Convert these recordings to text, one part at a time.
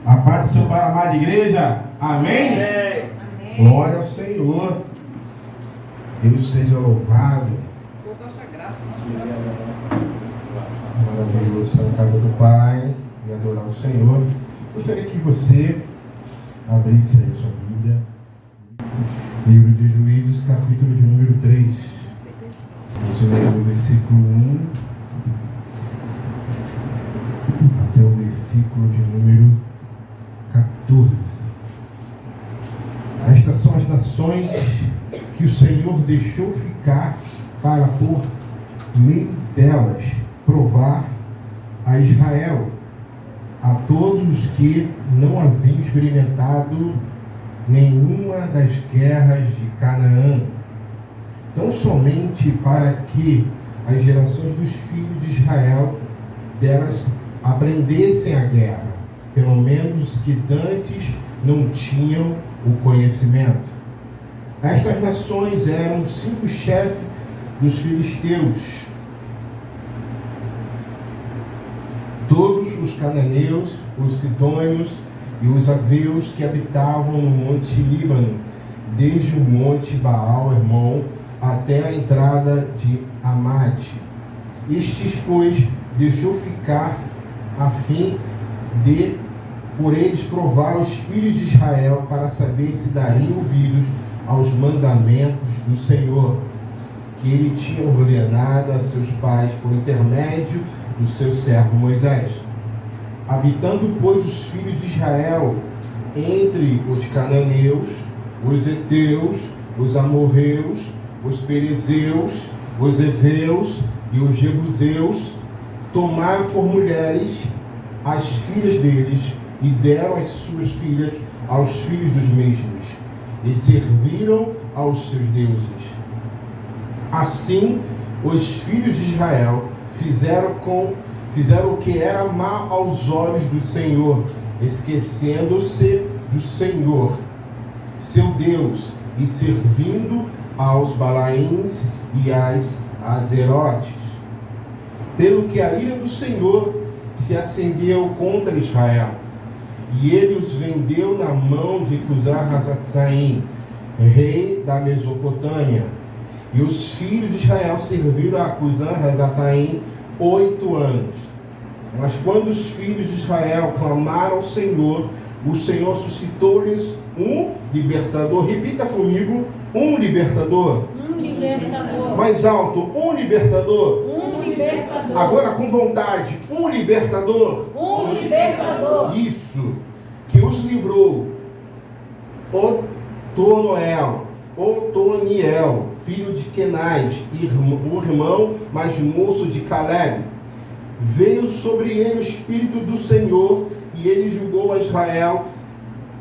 A paz do seu Pai amado, igreja. Amém? Amém. Glória ao Senhor. Deus seja louvado. Maravilhoso estar na casa do Pai e adorar o Senhor. Gostaria que você abrisse aí a sua Bíblia. Livro de Juízes, capítulo de número 3. Vamos ler o versículo 1 até o versículo de número 14. Estas são as nações que o Senhor deixou ficar para, por meio delas, provar a Israel, a todos que não haviam experimentado nenhuma das guerras de Canaã, tão somente para que as gerações dos filhos de Israel delas aprendessem a guerra, pelo menos que dantes não tinham o conhecimento. Estas nações eram 5 chefes dos filisteus, todos os cananeus, os sidônios e os aveus que habitavam no monte Líbano, desde o monte Baal-Hermon até a entrada de Amate. Estes, pois, deixou ficar a fim de por eles provar os filhos de Israel, para saber se dariam ouvidos aos mandamentos do Senhor, que ele tinha ordenado a seus pais por intermédio do seu servo Moisés. Habitando, pois, os filhos de Israel entre os cananeus, os heteus, os amorreus, os perizeus, os heveus e os jebuseus, tomaram por mulheres as filhas deles e deram as suas filhas aos filhos dos mesmos, e serviram aos seus deuses. Assim, os filhos de Israel fizeram o que era mal aos olhos do Senhor, esquecendo-se do Senhor, seu Deus, e servindo aos Balaíns e às Azerotes. Pelo que a ira do Senhor se acendeu contra Israel, e ele os vendeu na mão de Cusã-Rasataim, rei da Mesopotâmia. E os filhos de Israel serviram a Cusã-Rasataim 8 anos. Mas quando os filhos de Israel clamaram ao Senhor, o Senhor suscitou-lhes um libertador. Repita comigo: um libertador. Um libertador. Mais alto: um libertador. Um libertador. Agora com vontade: um libertador. Um libertador. Isso, que os livrou. Otoniel, filho de Kenaz, o irmão mais moço de Caleb. Veio sobre ele o Espírito do Senhor, e ele julgou a Israel,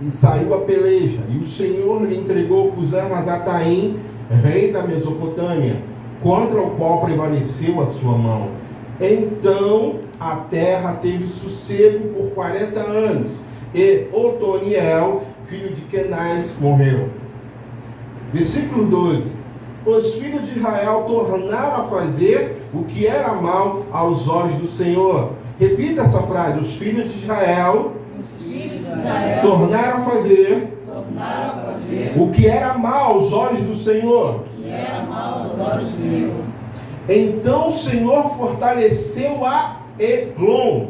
e saiu a peleja. E o Senhor lhe entregou Cusã-Rasataim, rei da Mesopotâmia, contra o qual prevaleceu a sua mão. Então a terra teve sossego por 40 anos, e Otoniel, filho de Kenaz, morreu. Versículo 12. Os filhos de Israel tornaram a fazer o que era mal aos olhos do Senhor. Repita essa frase: os filhos de Israel, tornaram a fazer o que era mal aos olhos do Senhor. Então o Senhor fortaleceu a Eglon,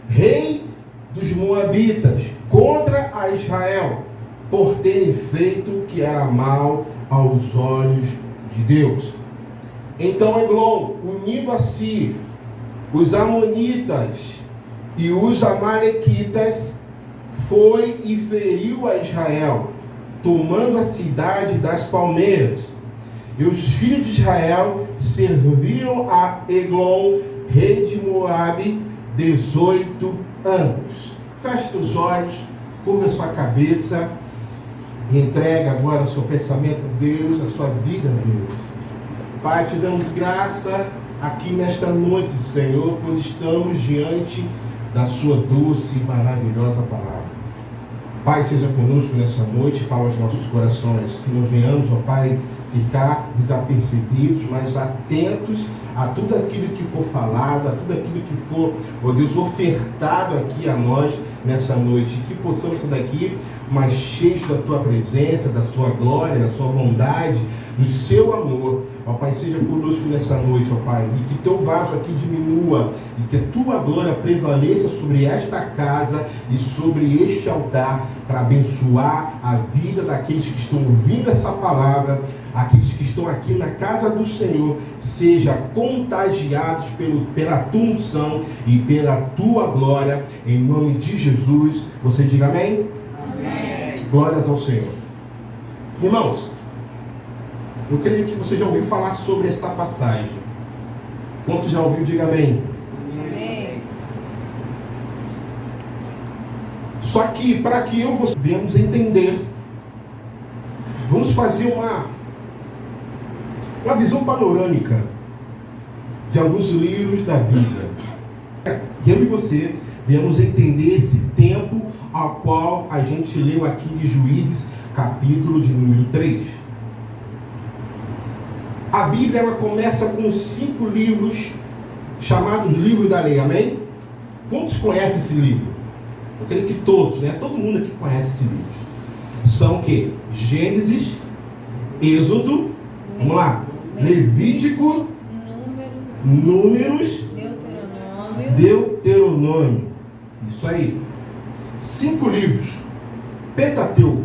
rei dos Moabitas, contra a Israel, por terem feito o que era mal aos olhos de Deus. Então Eglon, unindo a si os amonitas e os amalequitas, foi e feriu a Israel, tomando a cidade das palmeiras. E os filhos de Israel serviram a Eglon, rei de Moabe, 18 anos. Feche os olhos, curva a sua cabeça e entrega agora o seu pensamento a Deus, a sua vida a Deus. Pai, te damos graça aqui nesta noite, Senhor, por estamos diante da sua doce e maravilhosa palavra. Pai, seja conosco nessa noite, fala aos nossos corações, que não venhamos, ó Pai, ficar desapercebidos, mas atentos a tudo aquilo que for falado, a tudo aquilo que for, ó Deus, ofertado aqui a nós nessa noite, que possamos sair daqui mais cheios da Tua presença, da Sua glória, da Sua bondade, do Seu amor. Ó Pai, seja conosco nessa noite, ó Pai, e que Teu vaso aqui diminua, e que a Tua glória prevaleça sobre esta casa e sobre este altar, para abençoar a vida daqueles que estão ouvindo essa palavra, aqueles que estão aqui na casa do Senhor, seja contagiados pela Tua unção e pela Tua glória, em nome de Jesus. Você diga amém? Amém. Glórias ao Senhor. Irmãos, eu creio que você já ouviu falar sobre esta passagem. Quantos já ouviu, diga amém. Amém. Só que, para que eu e você venhamos entender, vamos fazer uma visão panorâmica de alguns livros da Bíblia. Que eu e você venhamos entender esse tempo ao qual a gente leu aqui de Juízes, capítulo de número 3. A Bíblia, ela começa com 5 livros chamados Livro da Lei, amém? Quantos conhecem esse livro? Eu creio que todos, né? Todo mundo aqui conhece esse livro. São o quê? Gênesis, Êxodo, vamos lá, Levítico, Números, Deuteronômio. Isso aí. 5 livros. Pentateuco.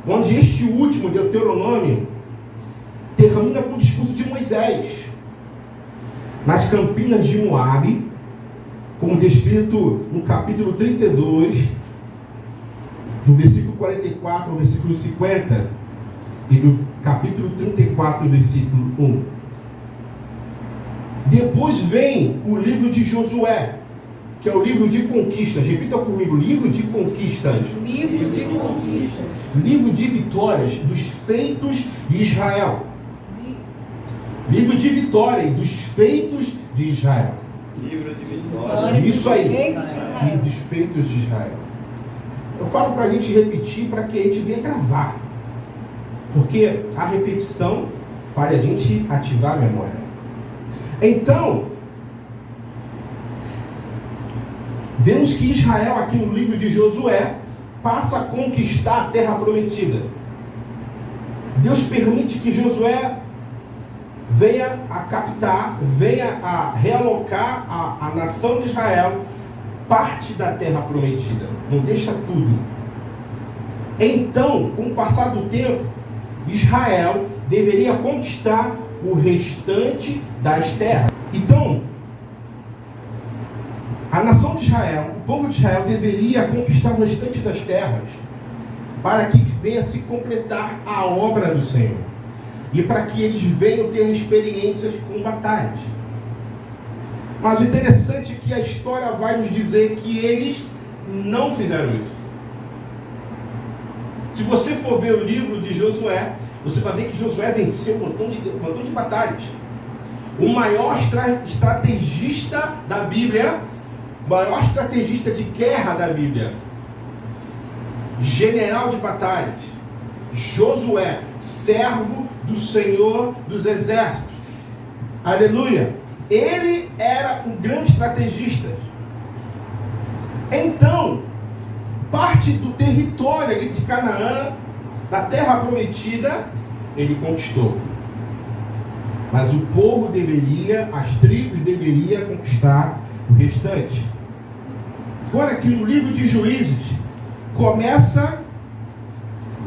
Onde este último, Deuteronômio, termina com o discurso de Moisés nas campinas de Moabe, como descrito no capítulo 32, do versículo 44 ao versículo 50, e no capítulo 34, versículo 1. Depois vem o livro de Josué, que é o livro de conquistas. Repita comigo: livro de conquistas. Livro de conquistas. Livro de vitórias dos feitos de Israel. Livro de vitória e dos feitos de Israel. Livro de vitória. Isso aí. E E dos feitos de Israel. Eu falo para a gente repetir, para que a gente venha gravar. Porque a repetição faz a gente ativar a memória. Então, vemos que Israel, aqui no livro de Josué, passa a conquistar a terra prometida. Deus permite que Josué venha a captar, venha a realocar a nação de Israel, parte da terra prometida. Não deixa tudo. Então, com o passar do tempo, Israel deveria conquistar o restante das terras. Então, a nação de Israel, o povo de Israel, deveria conquistar o restante das terras, para que venha se completar a obra do Senhor. E para que eles venham ter experiências com batalhas. Mas o interessante é que a história vai nos dizer que eles não fizeram isso. Se você for ver o livro de Josué, você vai ver que Josué venceu um montão de batalhas. O maior estrategista da Bíblia, o maior estrategista de guerra da Bíblia, general de batalhas, Josué, servo do Senhor dos Exércitos. Aleluia! Ele era um grande estrategista. Então, parte do território ali de Canaã, da terra prometida, ele conquistou. Mas o povo deveria, as tribos deveriam conquistar o restante. Agora aqui no livro de Juízes, começa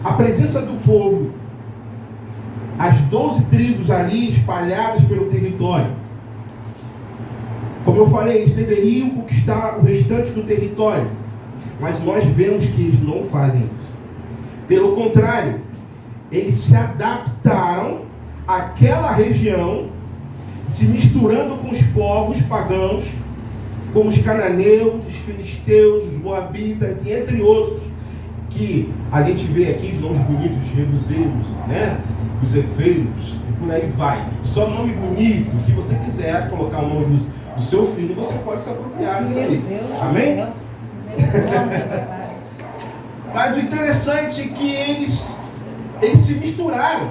a presença do povo, as 12 tribos ali espalhadas pelo território. Como eu falei, eles deveriam conquistar o restante do território, mas nós vemos que eles não fazem isso. Pelo contrário, eles se adaptaram àquela região, se misturando com os povos pagãos, como os cananeus, os filisteus, os moabitas e entre outros, que a gente vê aqui os nomes bonitos, os jebuseus, né? Os efeios, e por aí vai. Só nome bonito, que você quiser colocar o nome do seu filho, você pode se apropriar disso aí. Amém? Mas o interessante é que eles se misturaram,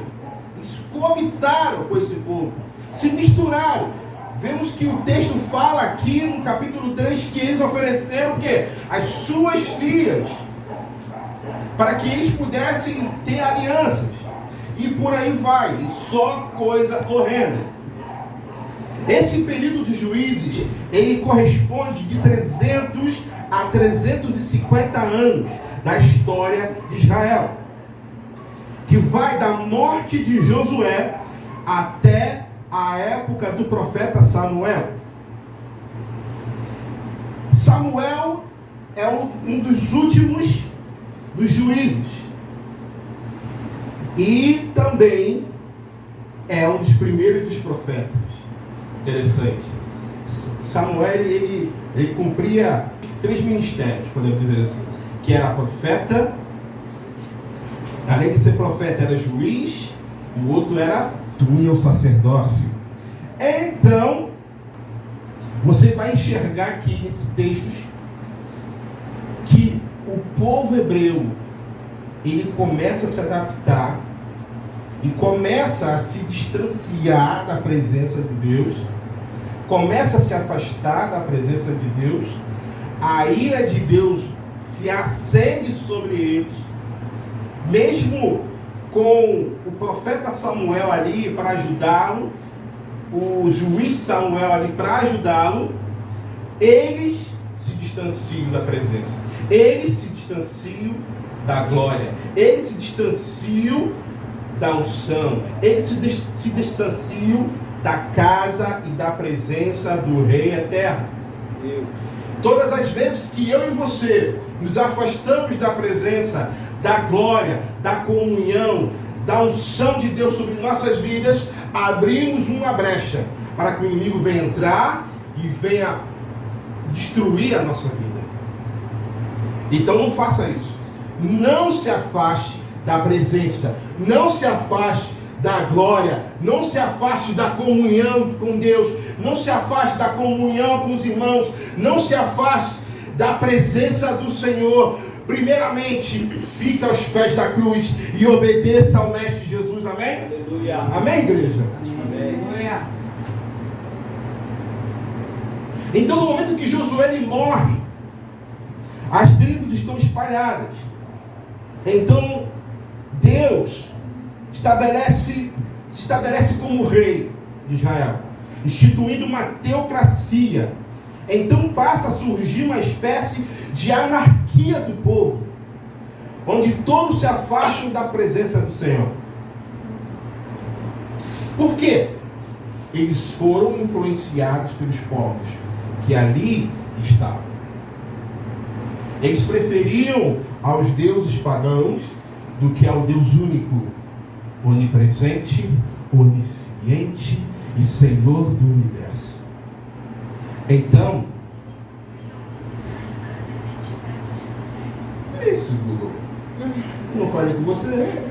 eles coabitaram com esse povo, se misturaram. Vemos que o texto fala aqui no capítulo 3 que eles ofereceram o quê? As suas filhas, para que eles pudessem ter alianças. E por aí vai, só coisa horrenda. Esse período de Juízes, ele corresponde de 300 a 350 anos da história de Israel, que vai da morte de Josué até a época do profeta Samuel. Samuel é um dos últimos dos juízes e também é um dos primeiros dos profetas. Interessante. Samuel ele cumpria 3 ministérios, podemos dizer assim, que era profeta, além de ser profeta era juiz, e o outro era o sacerdócio. Então você vai enxergar aqui nesse texto que o povo hebreu ele começa a se adaptar e começa a se distanciar da presença de Deus, começa a se afastar da presença de Deus, a ira de Deus se acende sobre eles, mesmo com o profeta Samuel ali para ajudá-lo, o juiz Samuel ali para ajudá-lo, eles se distanciam da presença, eles se distanciam da glória, eles se distanciam da unção, eles se distanciam da casa e da presença do Rei Eterno. Todas as vezes que eu e você nos afastamos da presença, da glória, da comunhão, da unção de Deus sobre nossas vidas, abrimos uma brecha para que o inimigo venha entrar e venha destruir a nossa vida. Então não faça isso. Não se afaste da presença, não se afaste da glória, não se afaste da comunhão com Deus, não se afaste da comunhão com os irmãos, não se afaste da presença do Senhor. Primeiramente, fique aos pés da cruz e obedeça ao Mestre Jesus, amém? Aleluia. Amém, igreja? Amém. Então, no momento que Josué ele morre, as tribos estão espalhadas. Então, Deus se estabelece como rei de Israel, instituindo uma teocracia. Então passa a surgir uma espécie de anarquia do povo, onde todos se afastam da presença do Senhor. Por quê? Eles foram influenciados pelos povos que ali estavam. Eles preferiam aos deuses pagãos do que ao Deus único, onipresente, onisciente e Senhor do universo. Então, é isso, Google. Não falei com você.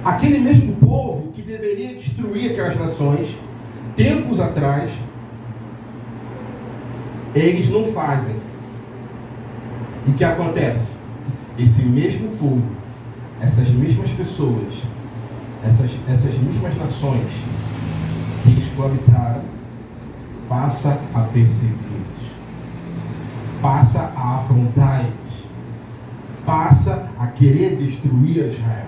Aquele mesmo povo que deveria destruir aquelas nações, tempos atrás, eles não fazem. E o que acontece? Esse mesmo povo, essas mesmas pessoas, essas mesmas nações que eles coabitaram, passa a persegui-los, passa a afrontar eles, passa a querer destruir Israel.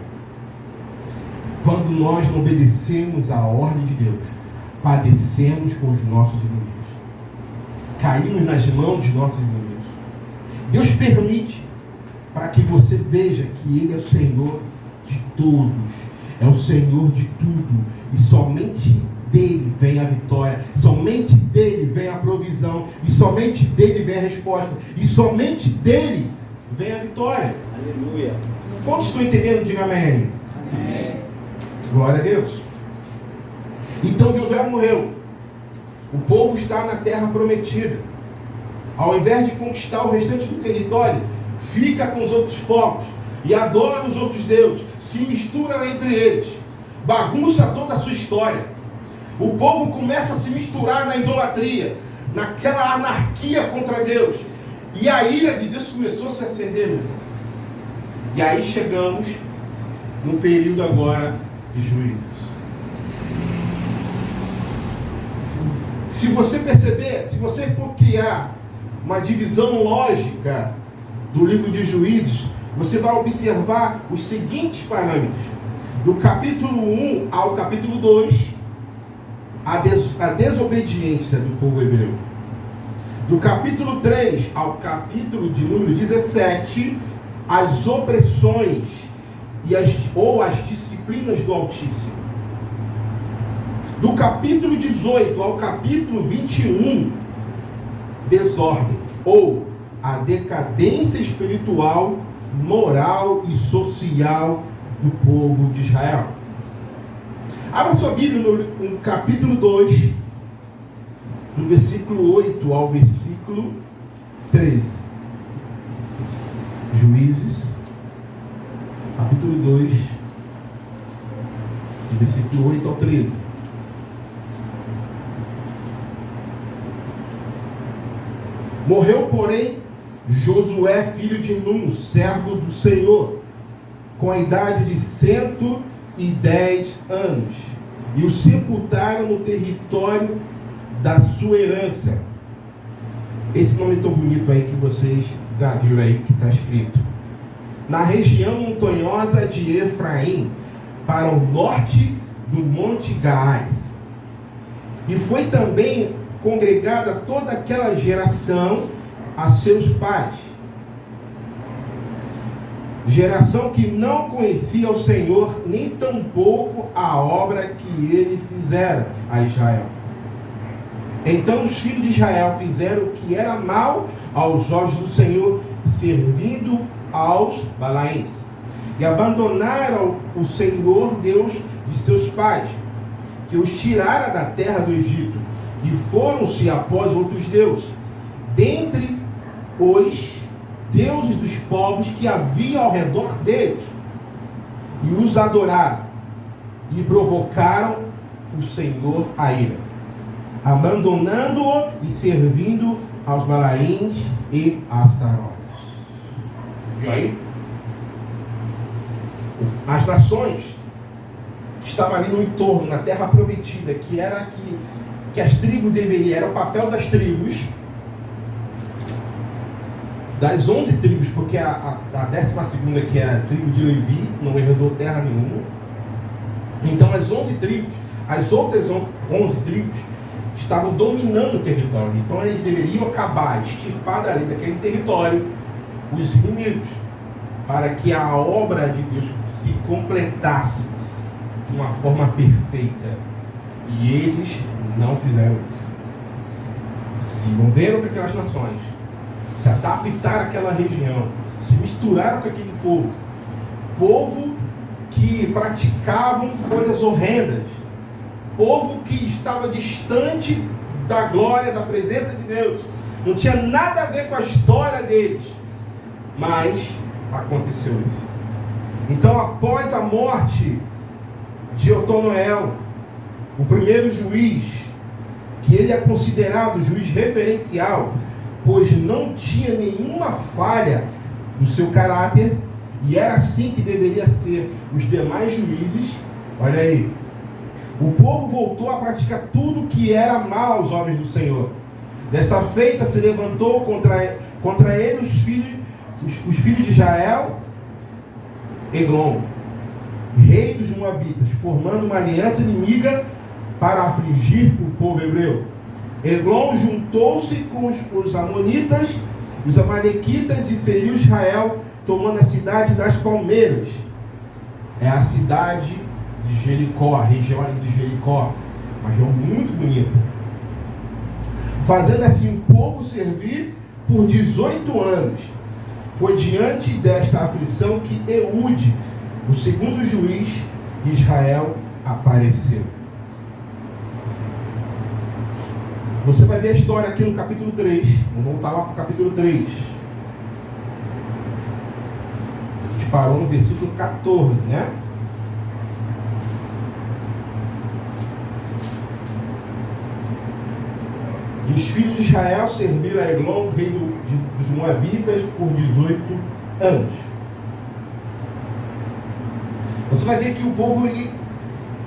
Quando nós não obedecemos à ordem de Deus, padecemos com os nossos inimigos, caímos nas mãos dos nossos inimigos. Deus permite para que você veja que Ele é o Senhor de todos, é o Senhor de tudo, e somente dele vem a vitória, somente dele vem a provisão, e somente dele vem a resposta, e somente dele vem a vitória. Aleluia. Quantos estão entendendo? Diga amém. Amém. Glória a Deus. Então Josué morreu. O povo está na terra prometida. Ao invés de conquistar o restante do território, fica com os outros povos e adora os outros deuses, se mistura entre eles, bagunça toda a sua história. O povo começa a se misturar na idolatria, naquela anarquia contra Deus. E a ira de Deus começou a se acender, meu irmão. E aí chegamos no período agora de juízos. Se você perceber, se você for criar uma divisão lógica do livro de Juízes, você vai observar os seguintes parâmetros. Do capítulo 1 ao capítulo 2, a desobediência do povo hebreu. Do capítulo 3 ao capítulo de número 17, as opressões ou as disciplinas do Altíssimo. Do capítulo 18 ao capítulo 21, desordem, ou a decadência espiritual, moral e social do povo de Israel. Abra sua Bíblia no capítulo 2, do versículo 8 ao versículo 13. Juízes, capítulo 2, do versículo 8 ao 13. Morreu, porém, Josué, filho de Num, servo do Senhor, com a idade de 110 anos, e o sepultaram no território da sua herança. Esse nome tão bonito aí que vocês já viram aí que está escrito. Na região montanhosa de Efraim, para o norte do Monte Gaás. E foi também congregada toda aquela geração a seus pais. Geração que não conhecia o Senhor, nem tampouco a obra que ele fizera a Israel. Então os filhos de Israel fizeram o que era mal aos olhos do Senhor, servindo aos Balaíns. E abandonaram o Senhor Deus de seus pais, que os tirara da terra do Egito, e foram-se após outros deuses, dentre os deuses dos povos que havia ao redor deles, e os adoraram, e provocaram o Senhor a ira, abandonando-o e servindo aos Balaíns e Astarotes. Viu aí? As nações que estavam ali no entorno, na terra prometida, que era que as tribos deveriam, era o papel das tribos, das 11 tribos, porque a 12ª, que é a tribo de Levi, não herdou terra nenhuma. Então as 11 tribos, as outras 11 tribos, estavam dominando o território. Então eles deveriam acabar, extirpar dali daquele território os inimigos, para que a obra de Deus se completasse de uma forma perfeita. E eles não fizeram isso. Se envolveram com aquelas nações, se adaptaram àquela região, se misturaram com aquele povo que praticavam coisas horrendas, povo que estava distante da glória, da presença de Deus, não tinha nada a ver com a história deles, mas aconteceu isso. Então, após a morte de Otonoel, o primeiro juiz, que ele é considerado juiz referencial, pois não tinha nenhuma falha no seu caráter, e era assim que deveria ser os demais juízes. Olha aí, o povo voltou a praticar tudo que era mal aos homens do Senhor. Desta feita se levantou contra ele os filhos de Israel, Eglon, rei dos Moabitas, formando uma aliança inimiga para afligir o povo hebreu. Eglon juntou-se com os amonitas, os amalequitas, e feriu Israel, tomando a cidade das palmeiras. É a cidade de Jericó, a região ali de Jericó, uma região muito bonita. Fazendo assim o povo servir por 18 anos. Foi diante desta aflição que Eude, o segundo juiz de Israel, apareceu. Você vai ver a história aqui no capítulo 3. Vamos voltar lá para o capítulo 3. A gente parou no versículo 14, né? E os filhos de Israel serviram a Eglon, rei dos os moabitas por 18 anos. Você vai ver que o povo ele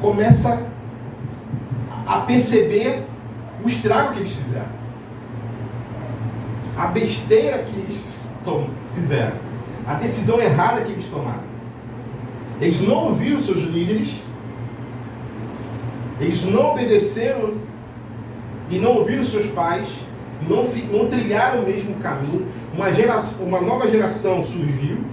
começa a perceber o estrago que eles fizeram, a besteira que eles fizeram, a decisão errada que eles tomaram. Eles não ouviram seus líderes, eles não obedeceram e não ouviram seus pais, não trilharam o mesmo caminho. Uma nova geração surgiu,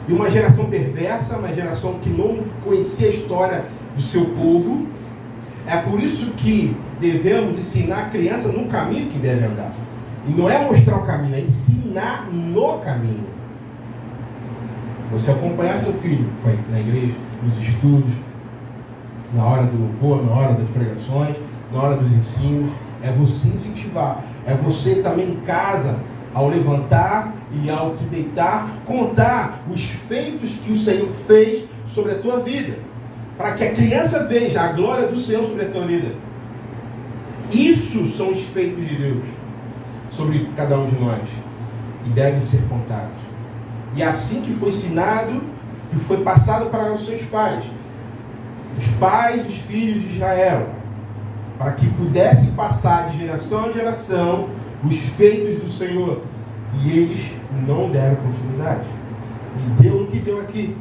e uma geração perversa, uma geração que não conhecia a história do seu povo. É por isso que devemos ensinar a criança no caminho que deve andar. E não é mostrar o caminho, é ensinar no caminho. Você acompanhar seu filho na igreja, nos estudos, na hora do louvor, na hora das pregações, na hora dos ensinos, é você incentivar. É você também em casa, ao levantar e ao se deitar, contar os feitos que o Senhor fez sobre a tua vida, para que a criança veja a glória do Senhor sobre a tua vida. Isso são os feitos de Deus sobre cada um de nós, e deve ser contado. E assim que foi ensinado e foi passado para os seus pais, os pais dos filhos de Israel, para que pudesse passar de geração em geração os feitos do Senhor. E eles não deram continuidade. E deu o que deu aqui: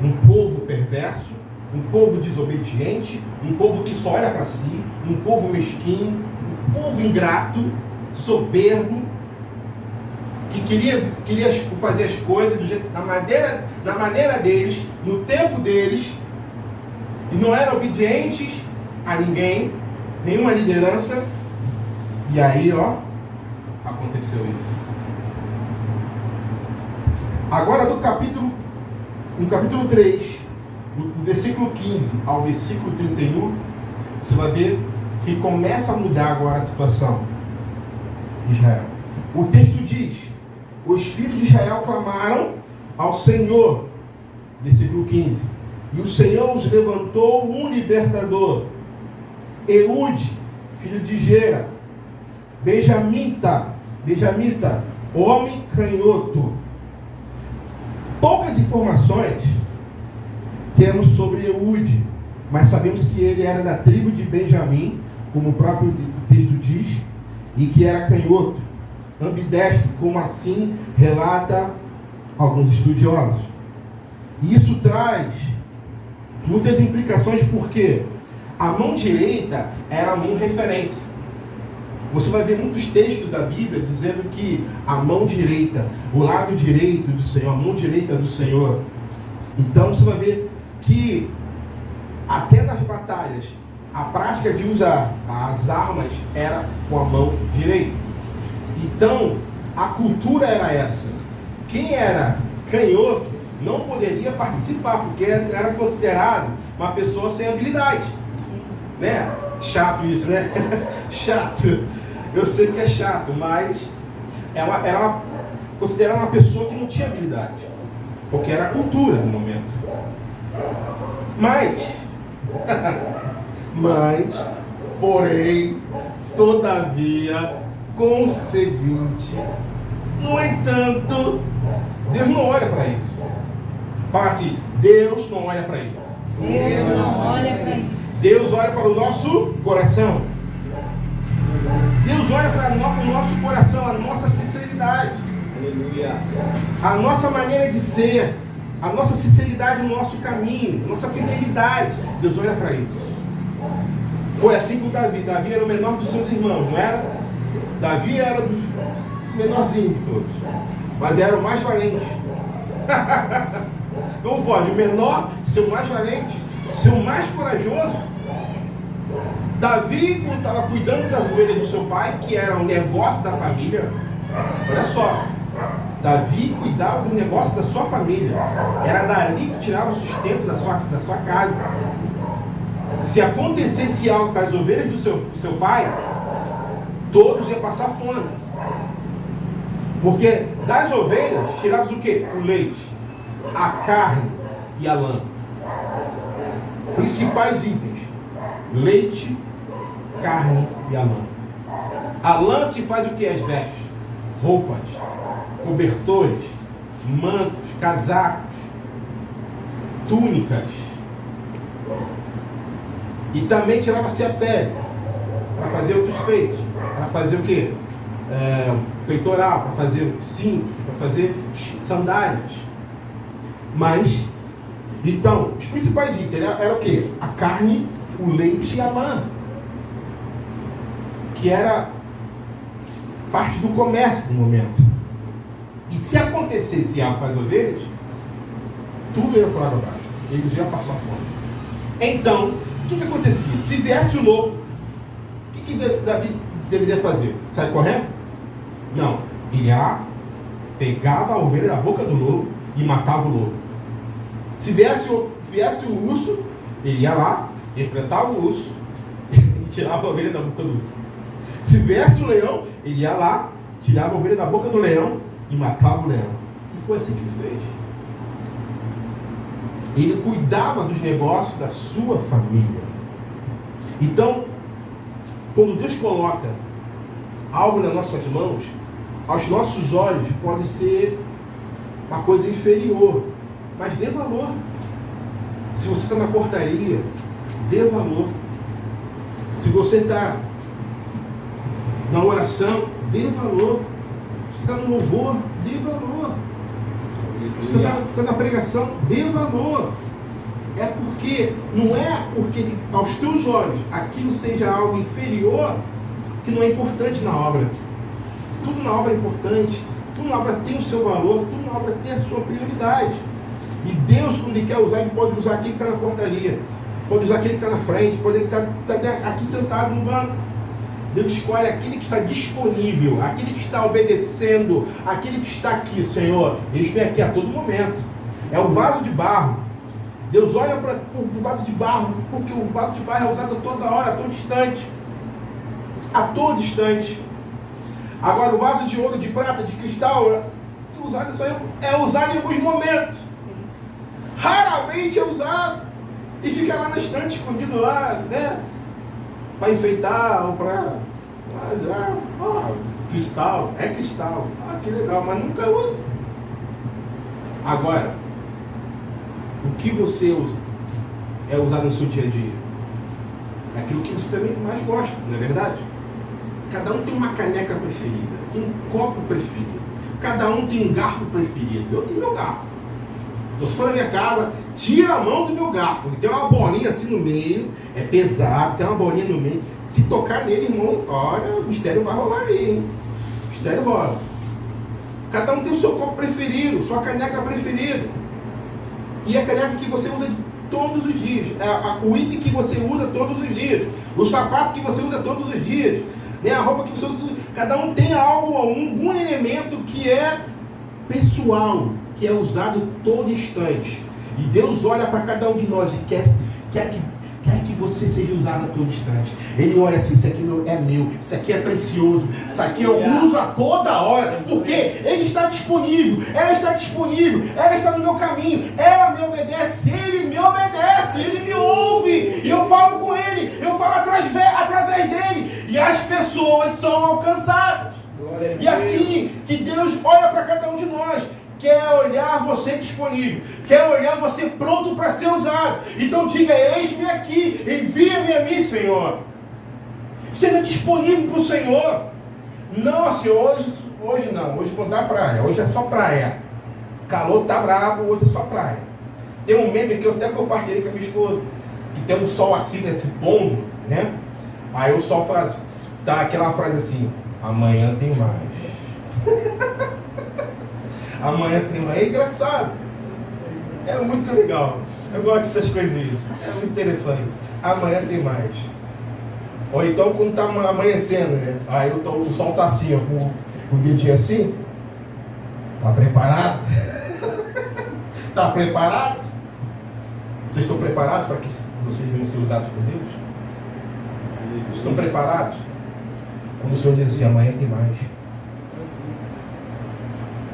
um povo perverso, um povo desobediente, um povo que só olha para si, um povo mesquinho, um povo ingrato, soberbo, que queria fazer as coisas na maneira deles, no tempo deles, e não eram obedientes a ninguém, nenhuma liderança. E aí, aconteceu isso. Agora no capítulo 3, do versículo 15 ao versículo 31, você vai ver que começa a mudar agora a situação de Israel. O texto diz: os filhos de Israel clamaram ao Senhor, versículo 15, e o Senhor os levantou um libertador, Eude, filho de Gera, Benjamita, homem canhoto. Poucas informações temos sobre Eude, mas sabemos que ele era da tribo de Benjamim, como o próprio texto diz, e que era canhoto, ambidestro, como assim relata alguns estudiosos. E isso traz muitas implicações, porque a mão direita era a mão referência. Você vai ver muitos textos da Bíblia dizendo que a mão direita, o lado direito do Senhor, a mão direita do Senhor. Então você vai ver que até nas batalhas, a prática de usar as armas era com a mão direita. Então, a cultura era essa. Quem era canhoto não poderia participar, porque era considerado uma pessoa sem habilidade. Né? Chato isso, né? Chato. Eu sei que é chato, mas era considerada uma pessoa que não tinha habilidade, porque era a cultura do momento. Porém, todavia, conseguinte, no entanto, Deus não olha para isso. Fala assim: Deus não olha para isso. Deus não olha para isso. Deus olha para o nosso coração. Deus olha para o nosso coração, a nossa sinceridade. Aleluia. A nossa maneira de ser, a nossa sinceridade no nosso caminho, a nossa fidelidade. Deus olha para isso. Foi assim com Davi. Davi era o menor dos seus irmãos, não era? Davi era o menorzinho de todos, mas era o mais valente. Como pode o menor ser o mais valente, ser o mais corajoso? Davi, quando estava cuidando das ovelhas do seu pai, que era um negócio da família, olha só, Davi cuidava do negócio da sua família, era dali que tirava o sustento da sua casa. Se acontecesse algo com as ovelhas do seu pai, todos iam passar fome, porque das ovelhas tirava o quê? O leite, a carne e a lã. Principais itens: leite, carne e a lã. A lã se faz o que? As vestes. roupas, cobertores, mantos, casacos, túnicas. E também tirava-se a pele para fazer outros feitos. Para fazer o quê? Peitoral, para fazer cintos, para fazer sandálias. Mas, então, os principais itens eram o quê? A carne, o leite e a lã, que era parte do comércio no momento. E se acontecesse algo com as ovelhas, tudo ia por água abaixo. Eles iam passar fome. Então, o que acontecia? Se viesse o lobo, o que Davi deveria fazer? Sair correndo? Não. Ele ia lá, pegava a ovelha da boca do lobo e matava o lobo. Se viesse o urso, ele ia lá, enfrentava o urso e tirava a ovelha da boca do urso. Se viesse o leão, ele ia lá, tirava a ovelha da boca do leão e matava o leão. E foi assim que ele fez. Ele cuidava dos negócios da sua família. Então, quando Deus coloca algo nas nossas mãos, aos nossos olhos pode ser uma coisa inferior, mas dê valor. Se você está na portaria, dê valor. Se você está na oração, dê valor. Se você está no louvor, dê valor. Se você está na pregação, dê valor. É porque, não é porque aos teus olhos aquilo seja algo inferior que não é importante na obra. Tudo na obra é importante, tudo na obra tem o seu valor, tudo na obra tem a sua prioridade. E Deus, quando Ele quer usar, Ele pode usar aquele que está na portaria, pode usar aquele que está na frente, pode usar aquele que está aqui sentado no banco. Deus escolhe aquele que está disponível, aquele que está obedecendo, aquele que está aqui, Senhor. Eis-me aqui a todo momento. É o vaso de barro. Deus olha para o vaso de barro, porque o vaso de barro é usado a toda hora, a todo instante. A todo instante. Agora, o vaso de ouro, de prata, de cristal, é usado em alguns momentos. Raramente é usado. E fica lá na estante, escondido lá, né? Para enfeitar ou para... cristal, é cristal. Que legal, mas nunca usa. Agora, o que você usa é usado no seu dia a dia. É aquilo que você também mais gosta, não é verdade? Cada um tem uma caneca preferida, tem um copo preferido. Cada um tem um garfo preferido. Eu tenho meu garfo. Se você for na minha casa, tira a mão do meu garfo. Ele tem uma bolinha assim no meio, é pesado, tem uma bolinha no meio. Se tocar nele, irmão, olha, o mistério vai rolar ali, hein? O mistério rola. Cada um tem o seu copo preferido, sua caneca preferida. E a caneca que você usa todos os dias. O item que você usa todos os dias. O sapato que você usa todos os dias. Né? A roupa que você usa. Cada um tem algo, algum elemento que é pessoal, que é usado todo instante. E Deus olha para cada um de nós e quer que você seja usado a todo instante. Ele olha assim, isso aqui é meu, isso aqui é precioso, isso aqui eu uso a toda hora, porque Ele está disponível, ela está disponível, ela está no meu caminho, ela me obedece, Ele me obedece, Ele me ouve, e eu falo com Ele, eu falo através dEle, e as pessoas são alcançadas. E assim que Deus olha para cada um de nós, quer olhar você disponível, quer olhar você pronto para ser usado. Então diga, eis-me aqui, envia-me a mim, Senhor. Seja disponível para o Senhor. Não assim, hoje não, hoje vou dar praia, hoje é só praia. O calor tá bravo, hoje é só praia. Tem um meme que eu até compartilhei com a minha esposa, que tem um sol assim nesse pondo, né? Aí o sol faz, tá aquela frase assim, amanhã tem mais. Amanhã tem mais. É engraçado. É muito legal. Eu gosto dessas coisinhas. É muito interessante. Amanhã tem mais. Ou então quando tá amanhecendo, né? Aí o sol tá assim, ó, com o dedinho assim. Tá preparado? Tá preparado? Vocês estão preparados para que vocês venham ser usados por Deus? Vocês estão preparados? Quando o Senhor diz assim, amanhã tem mais.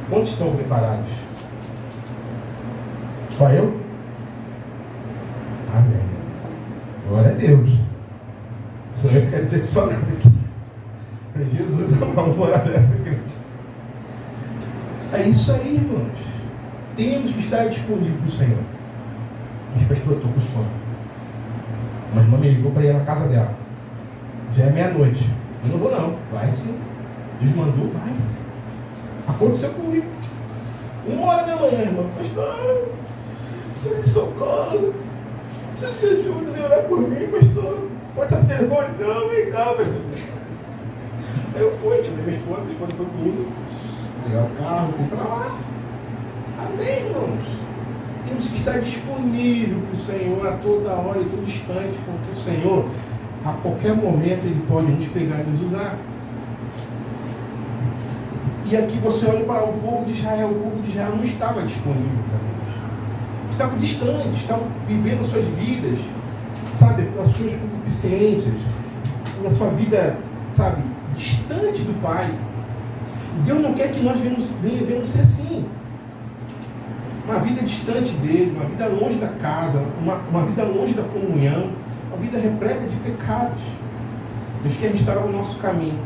Quantos estão preparados? Só eu? Amém. Glória a Deus. Senão eu ia ficar decepcionado aqui. Jesus, vamos orar nessa igreja. É isso aí, irmãos. Temos que estar disponível para o Senhor. Mas, pastor, eu estou com sono. Uma irmã me ligou para ir na casa dela. Já é meia-noite. Eu não vou não. Vai sim. Deus mandou, vai. Aconteceu comigo. 1h da manhã, irmão. Pastor, precisa de socorro. Precisa de ajuda, vem orar por mim, pastor. Pode ser no telefone? Não, vem cá, pastor. Aí eu fui, chamei minha esposa foi comigo. Peguei o carro, fui para lá. Amém, irmãos. Temos que estar disponível para o Senhor a toda hora e todo instante, porque o Senhor, a qualquer momento, Ele pode nos pegar e nos usar. E aqui você olha para o povo de Israel. O povo de Israel não estava disponível para Deus. Estavam distantes, estavam vivendo as suas vidas, sabe, com as suas concupiscências, na sua vida, sabe, distante do Pai. Deus não quer que nós venhamos ser assim. Uma vida distante dele, uma vida longe da casa, uma vida longe da comunhão, uma vida repleta de pecados. Deus quer restaurar o nosso caminho.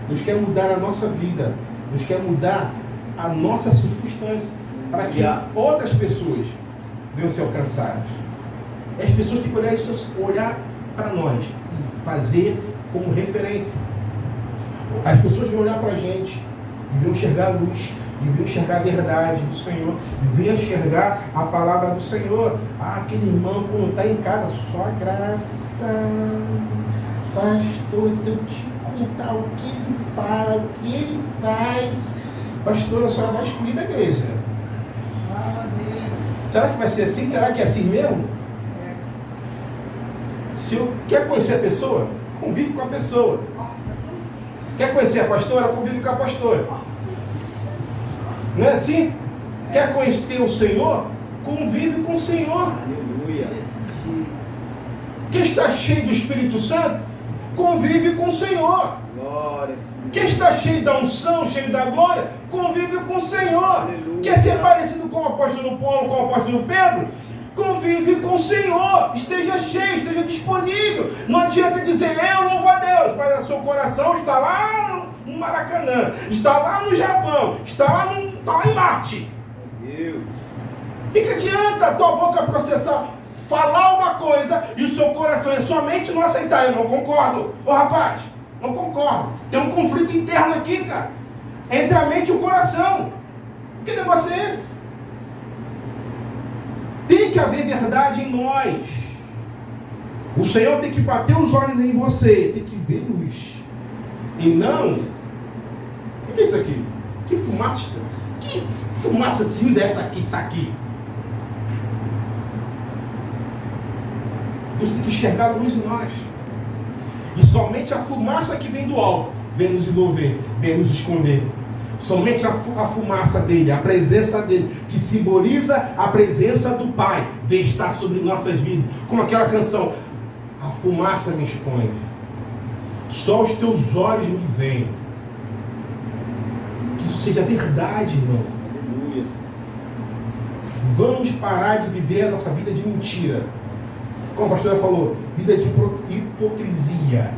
Deus quer mudar a nossa vida. Deus quer mudar a nossa circunstância para que outras pessoas venham ser alcançadas. E as pessoas têm que olhar para nós e fazer como referência. As pessoas vão olhar para a gente e vão enxergar a luz, e vão enxergar a verdade do Senhor, e vão enxergar a palavra do Senhor. Aquele irmão, quando está em casa, só graça. Pastor, se eu te contar o que ele fala, o que ele faz, pastor, a senhora vai excluir da igreja. Será que vai ser assim? Será que é assim mesmo? Se eu quer conhecer a pessoa, convive com a pessoa. Quer conhecer a pastora? Convive com a pastora. Não é assim? Quer conhecer o Senhor? Convive com o Senhor. Aleluia. Quem está cheio do Espírito Santo? Convive com o Senhor. Glória. Quem está cheio da unção, cheio da glória? Convive com o Senhor. Aleluia. Quer ser parecido com o apóstolo Paulo, com o apóstolo Pedro? Convive com o Senhor. Esteja cheio, esteja disponível. Não adianta dizer, eu louvo a Deus, mas o seu coração está lá no Maracanã, está lá no Japão, está lá em Marte. Deus. O que adianta a tua boca processar, falar uma coisa e o seu coração é somente não aceitar? Eu não concordo. Ô rapaz, não concordo. Tem um conflito interno aqui, cara, entre a mente e o coração. Que negócio é esse? Tem que haver verdade em nós. O Senhor tem que bater os olhos em você, tem que ver luz. E não... O que é isso aqui? Que fumaça cinza é essa aqui que está aqui? Deus tem que enxergar a luz em nós. E somente a fumaça que vem do alto vem nos envolver, vem nos esconder. Somente a fumaça dele, a presença dele, que simboliza a presença do Pai, vem estar sobre nossas vidas. Como aquela canção, a fumaça me esconde. Só os teus olhos me veem. Que isso seja verdade, irmão. Aleluia. Vamos parar de viver a nossa vida de mentira. Como a pastora falou, vida de hipocrisia.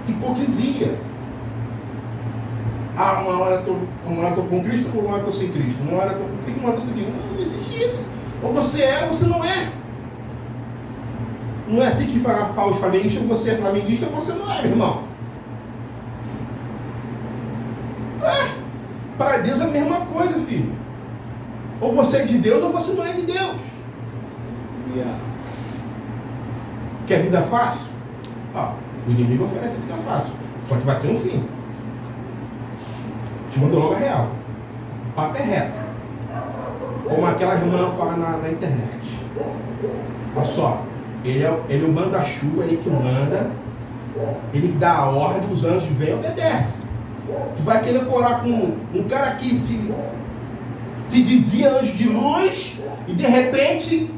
Hipocrisia. Uma hora eu estou com Cristo, uma hora eu estou sem Cristo. Uma hora eu estou com Cristo, uma hora eu estou sem Cristo. Não existe isso. Ou você é, ou você não é. Não é assim que fala os flamenguistas, ou você é flamenguista, ou você não é, meu irmão. Para Deus é a mesma coisa, filho. Ou você é de Deus, ou você não é de Deus. Yeah. Quer vida fácil? O inimigo oferece vida fácil. Só que vai ter um fim. Te mando logo a real. O papo é reto. Como aquela irmã fala na internet. Olha só. Ele é o manda-chuva, ele que manda. Ele dá a ordem, os anjos vêm e obedecem. Tu vai querer corar com um cara que se dizia anjo de luz e de repente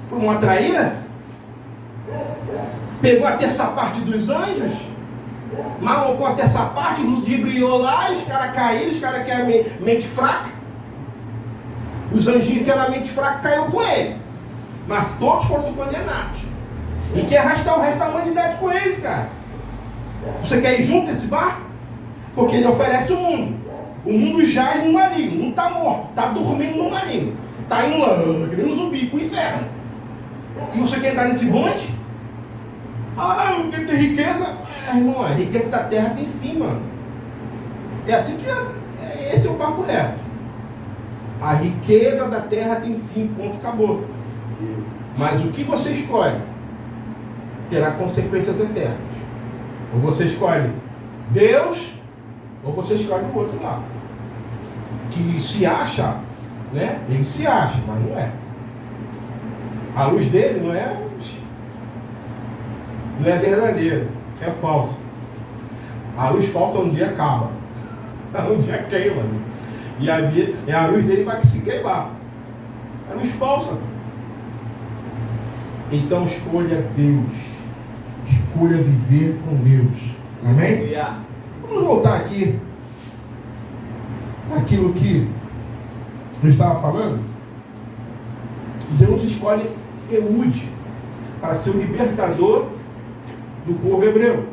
foi uma traíra? Pegou a terça parte dos anjos? Malocou até essa parte, ludibriou lá, os caras caíram, os caras que eram mente fraca. Os anjinhos que eram mente fraca caiu com ele. Mas todos foram condenados. E quer arrastar o resto da humanidade com eles, cara. Você quer ir junto nesse barco? Porque ele oferece o mundo. O mundo jaz no maligno, não está morto, está dormindo no maligno. Está indo lá, querendo subir para o inferno. E você quer entrar nesse bonde? Ah, não quero ter riqueza. Irmão, a riqueza da terra tem fim, mano. É assim que esse é o papo reto. A riqueza da terra tem fim, ponto, acabou. Mas o que você escolhe terá consequências eternas. Ou você escolhe Deus, ou você escolhe o outro lado. Que se acha, né? Ele se acha, mas não é. A luz dele não é verdadeira, é falsa. A luz falsa um dia acaba. Um dia queima. E a luz dele vai se queimar. É luz falsa. Então escolha Deus. Escolha viver com Deus. Amém? Vamos voltar aqui aquilo que eu estava falando. Deus escolhe Eude para ser o libertador do povo hebreu.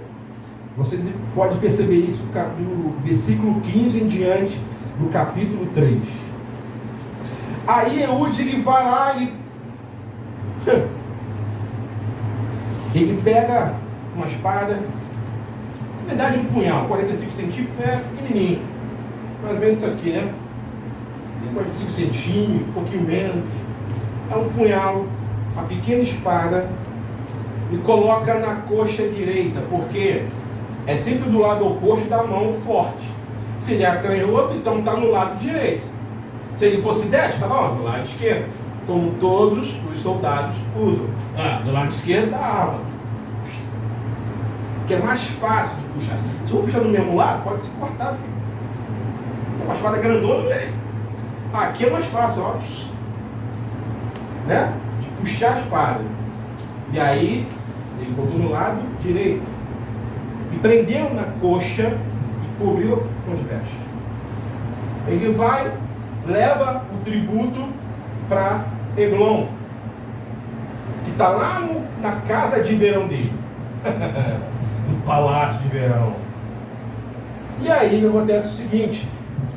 Você pode perceber isso do versículo 15 em diante do capítulo 3. Aí Eude ele vai lá e ele pega uma espada, na verdade um punhal, 45 centímetros, é pequenininho, mais ou menos isso aqui, né? 45 centímetros, um pouquinho menos. É um punhal, uma pequena espada, e coloca na coxa direita, porque é sempre do lado oposto da mão forte. Se ele é canhoto, então está no lado direito. Se ele fosse destro, tá bom? Do lado esquerdo. Como todos os soldados usam. Do lado esquerdo da arma. Que é mais fácil de puxar. Se eu puxar do mesmo lado, pode se cortar, filho. Tem uma espada grandona, velho. Aqui é mais fácil, ó. Né? De puxar a espada. E aí, ele botou no lado direito. E prendeu na coxa e cobriu com os vestes. Ele vai, leva o tributo para Eglon, que está lá na casa de verão dele. No palácio de verão. E aí acontece o seguinte: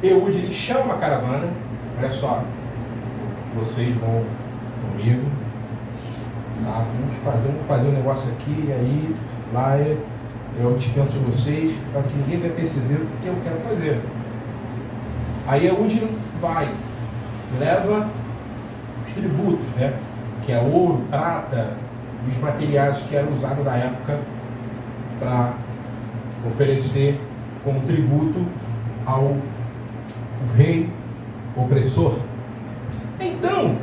Eude ele chama a caravana. Olha só, vocês vão comigo, tá? Vamos fazer um negócio aqui, e aí lá eu dispenso vocês para que ninguém vai perceber o que eu quero fazer. Aí Eude vai, leva os tributos, né? Que é ouro, prata, os materiais que eram usados na época para oferecer como tributo ao rei opressor. Então,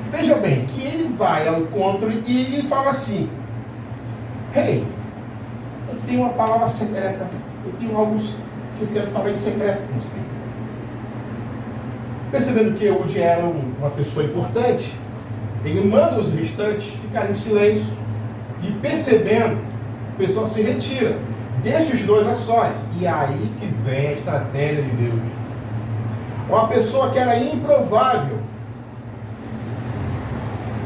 veja bem, que ele vai ao encontro e ele fala assim: rei, eu tenho uma palavra secreta, eu tenho algo que eu quero falar em secreto com você. Percebendo que Eude era uma pessoa importante, ele manda os restantes ficarem em silêncio. E percebendo, o pessoal se retira. Deixa os dois a sós. E aí que vem a estratégia de Deus. Uma pessoa que era improvável.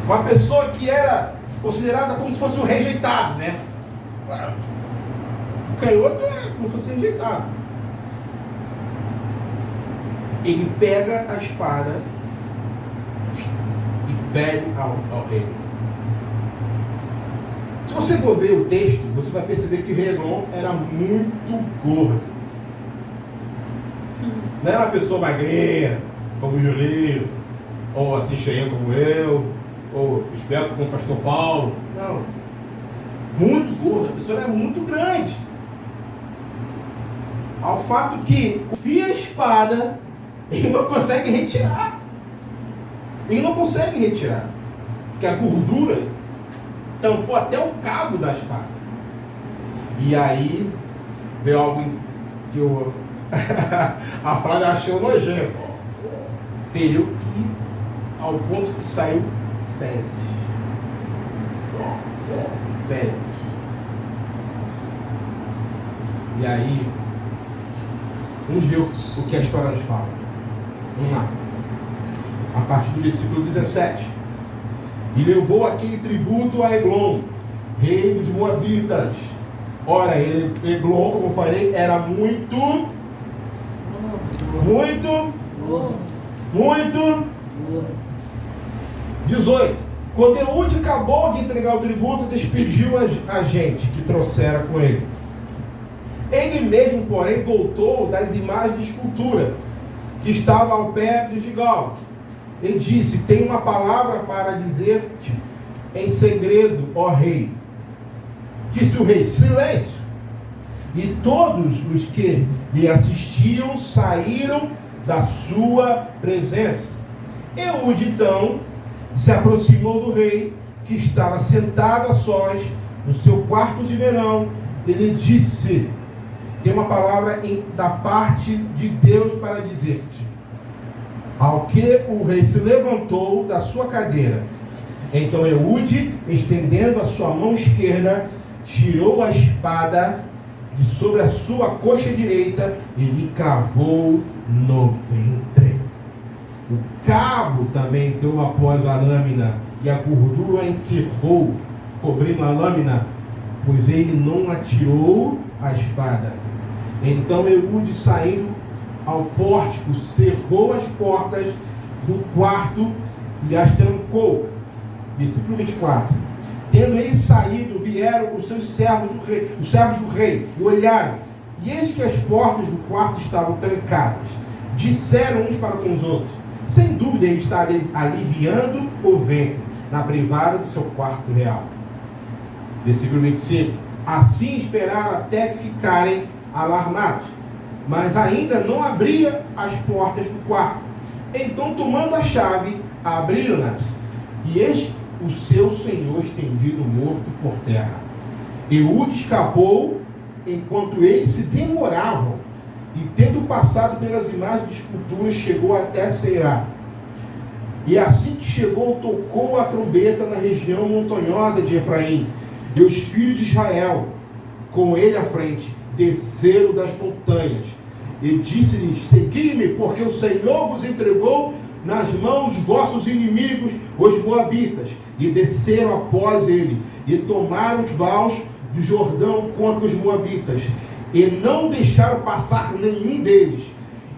Uma pessoa que era considerada como se fosse o rejeitado, né? O canhoto é como se fosse rejeitado. Ele pega a espada e fere ao rei. Se você for ver o texto, você vai perceber que o rei Eglon era muito gordo. Não era uma pessoa magrinha, como o Julinho, ou assim cheinho como eu, ou esbelto como o pastor Paulo. Não. Muito gordo, a pessoa era muito grande. Ao fato que enfia a espada, ele não consegue retirar. Ele não consegue retirar. Porque a gordura tampou até o cabo da espada. E aí veio algo que a Flávia achou nojento. Feriu que ao ponto que saiu fezes. Fezes. E aí vamos ver o que a história nos fala. Vamos lá. A partir do versículo 17. E levou aquele tributo a Eglon, rei dos Moabitas. Ora, Eglon, como eu falei, era muito Muito. Bom. Muito. 18. Quando Eude acabou de entregar o tributo, despediu a gente que trouxera com ele. Ele mesmo, porém, voltou das imagens de escultura que estava ao pé do Gigal. Ele disse: tenho uma palavra para dizer-te em segredo, ó rei. Disse o rei: silêncio. E todos os que lhe assistiam saíram da sua presença. Eude, então, se aproximou do rei, que estava sentado a sós no seu quarto de verão. Ele disse: tem uma palavra da parte de Deus para dizer-te. Ao que o rei se levantou da sua cadeira, então Eude, estendendo a sua mão esquerda, tirou a espada de sobre a sua coxa direita e lhe cravou no ventre. O cabo também entrou após a lâmina, e a gordura encerrou, cobrindo a lâmina, pois ele não atirou a espada. Então Eude, saindo ao pórtico, cerrou as portas do quarto e as trancou. Versículo 24. Tendo ele saído, vieram os seus servos do rei, os servos do rei, e olharam, e eis que as portas do quarto estavam trancadas. Disseram uns para com os outros: sem dúvida ele está aliviando o ventre na privada do seu quarto real. Versículo 25. Assim esperaram até que ficarem alarmados, mas ainda não abria as portas do quarto. Então, tomando a chave, abriram-nas, e eis o seu senhor estendido morto por terra. Eude escapou enquanto eles se demoravam, e tendo passado pelas imagens de esculturas, chegou até Seirá. E assim que chegou, tocou a trombeta na região montanhosa de Efraim, e os filhos de Israel, com ele à frente, desceram das montanhas. E disse-lhes: segui-me, porque o Senhor vos entregou nas mãos vossos inimigos, os moabitas. E desceram após ele, e tomaram os vales do Jordão contra os moabitas, e não deixaram passar nenhum deles.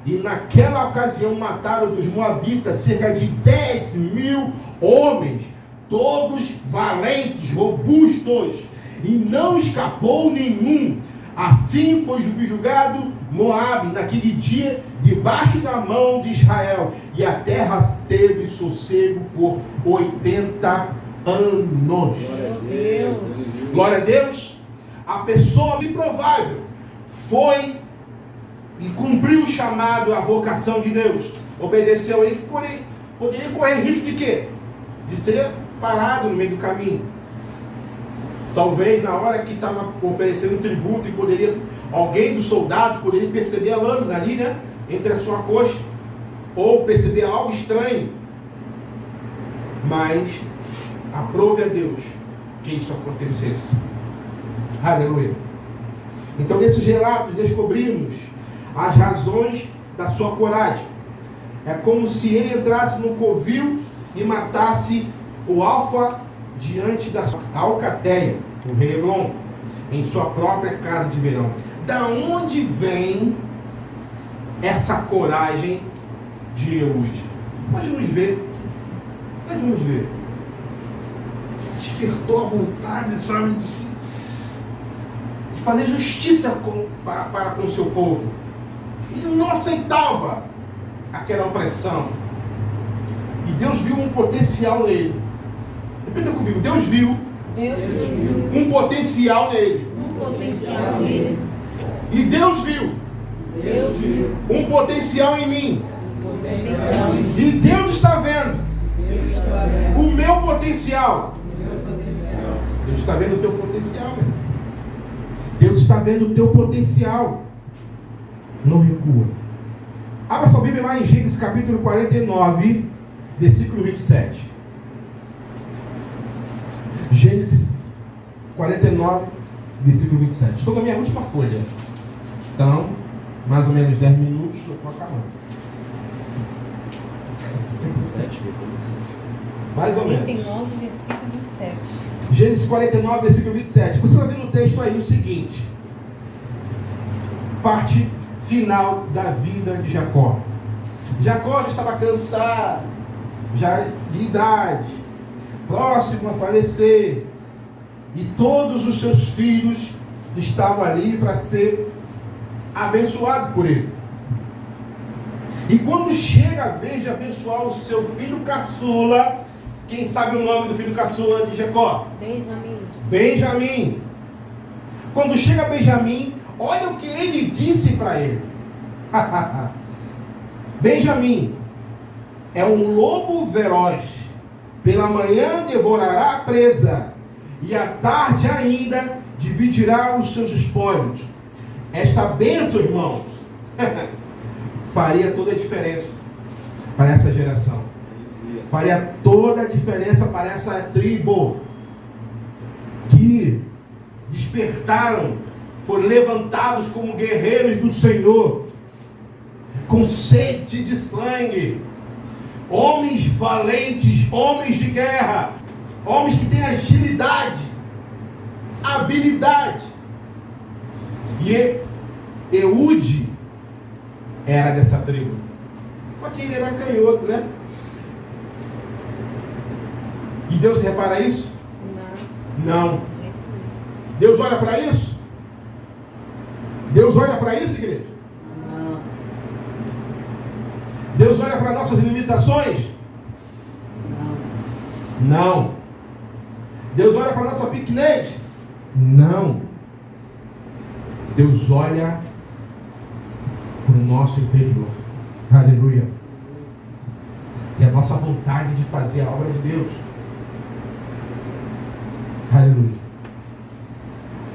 E naquela ocasião mataram dos moabitas cerca de 10.000 homens, todos valentes, robustos, e não escapou nenhum. Assim foi subjugado Moabe naquele dia debaixo da mão de Israel, e a terra teve sossego por 80 anos. Glória a Deus. Glória a Deus. A pessoa improvável foi e cumpriu o chamado, a vocação de Deus. Obedeceu ele, porém poderia correr risco de quê? De ser parado no meio do caminho. Talvez na hora que estava oferecendo tributo, e poderia, alguém dos soldados poderia perceber a lâmina ali, né? Entre a sua coxa, ou perceber algo estranho. Mas aprove a Deus que isso acontecesse. Aleluia. Então, nesses relatos, descobrimos as razões da sua coragem. É como se ele entrasse num covil e matasse o alfa diante da sua alcateia, o rei Eglon, em sua própria casa de verão. Da onde vem essa coragem de Eude? Nós vamos ver. Despertou a vontade, sabe, de fazer justiça para com o seu povo. Ele não aceitava aquela opressão. E Deus viu um potencial nele. Repita comigo: Deus viu um potencial nele. E Deus viu um potencial em mim. E Deus está vendo o meu potencial. Deus está vendo o teu potencial, meu. Deus está vendo o teu potencial. Não recua. Abra sua Bíblia lá em Gênesis capítulo 49, versículo 27. Gênesis 49, versículo 27. Estou na minha última folha. Então, mais ou menos 10 minutos, eu estou acabando. 7 Mais ou menos. 49, versículo 27. Gênesis 49, versículo 27. Você vai ver no texto aí o seguinte. Parte final da vida de Jacó. Jacó já estava cansado, já de idade, próximo a falecer, e todos os seus filhos estavam ali para ser abençoados por ele. E quando chega a vez de abençoar o seu filho caçula, quem sabe o nome do filho caçula de Jacó? Benjamim. Quando chega Benjamim, olha o que ele disse para ele. Benjamim é um lobo veroz, pela manhã devorará a presa, e à tarde ainda dividirá os seus espólios. Esta bênção, irmãos, faria toda a diferença para essa geração. Faria toda a diferença para essa tribo que despertaram, foram levantados como guerreiros do Senhor, com sede de sangue, homens valentes, homens de guerra, homens que têm agilidade, habilidade. E Eude era dessa tribo, só que ele era canhoto, né? E Deus repara isso? Não. Deus olha para isso? Deus olha para isso, igreja? Não. Deus olha para nossas limitações? Não. Deus olha para nossa pequenez? Não. Deus olha para o nosso interior. Aleluia. E a nossa vontade de fazer a obra de Deus. Aleluia.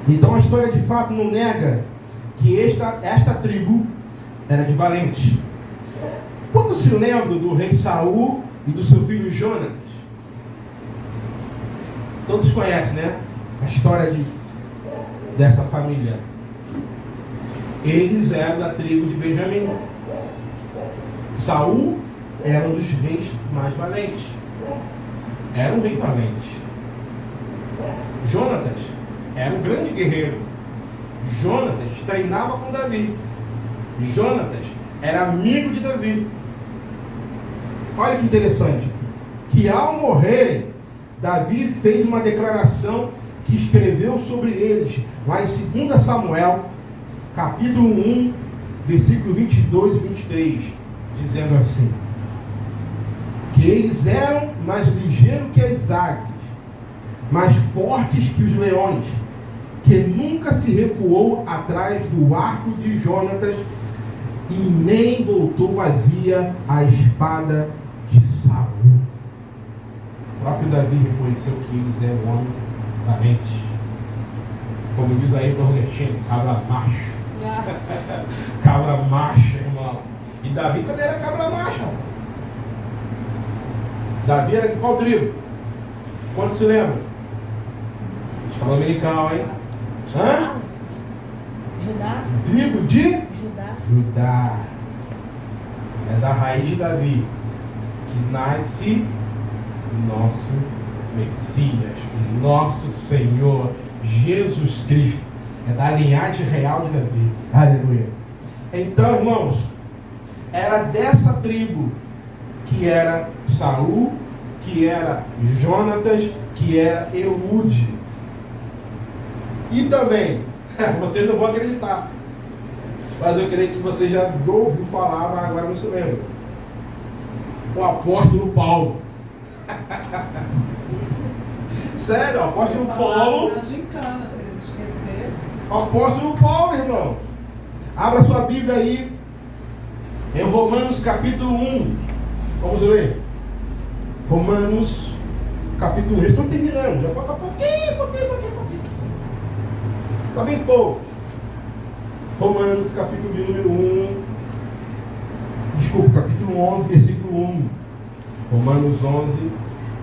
Então a história de fato não nega que esta tribo era de valentes. Quando se lembra do rei Saul e do seu filho Jonatas? Todos conhecem, né? A história dessa família. Eles eram da tribo de Benjamim. Saul era um dos reis mais valentes. Era um rei valente. Jonatas era um grande guerreiro. Jonatas treinava com Davi. Jonatas era amigo de Davi. Olha que interessante, que ao morrerem, Davi fez uma declaração que escreveu sobre eles, lá em 2 Samuel, capítulo 1, versículo 22 e 23, dizendo assim: que eles eram mais ligeiros que as águias, mais fortes que os leões, que nunca se recuou atrás do arco de Jonatas, e nem voltou vazia a espada de Saul. O próprio Davi reconheceu que eles eram homens valentes. Como diz aí o nordestino, cabra macho. Cabra macho, irmão. E Davi também era cabra macho. Davi era de qual tribo? Quando se lembra? Escola dominical, hein? Hã? Judá. Tribo de? Judá. Judá. É da raiz de Davi que nasce nosso Messias, nosso Senhor Jesus Cristo. É da linhagem real de Davi. Aleluia. Então, irmãos, era dessa tribo que era Saul, que era Jonatas, que era Eude. E também, vocês não vão acreditar, mas eu creio que você já ouviu falar, mas agora não se lembra. O apóstolo Paulo. Sério, o apóstolo Paulo. O apóstolo Paulo, irmão. Abra sua Bíblia aí, em Romanos capítulo 1. Vamos ler. Romanos capítulo 1. Eu estou terminando, já falta pouquinho. Está bem pouco. Romanos capítulo de número 1. Desculpa, capítulo 11, versículo 1. Romanos 11,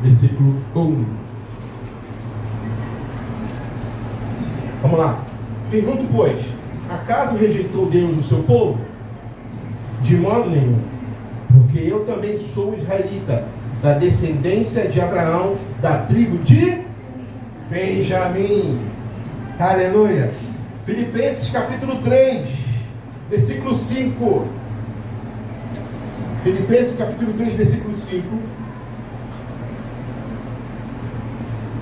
versículo 1. Vamos lá. Pergunto, pois, acaso rejeitou Deus o seu povo? De modo nenhum. Porque eu também sou israelita, da descendência de Abraão, da tribo de Benjamim. Aleluia. Filipenses capítulo 3, versículo 5. Filipenses capítulo 3, versículo 5.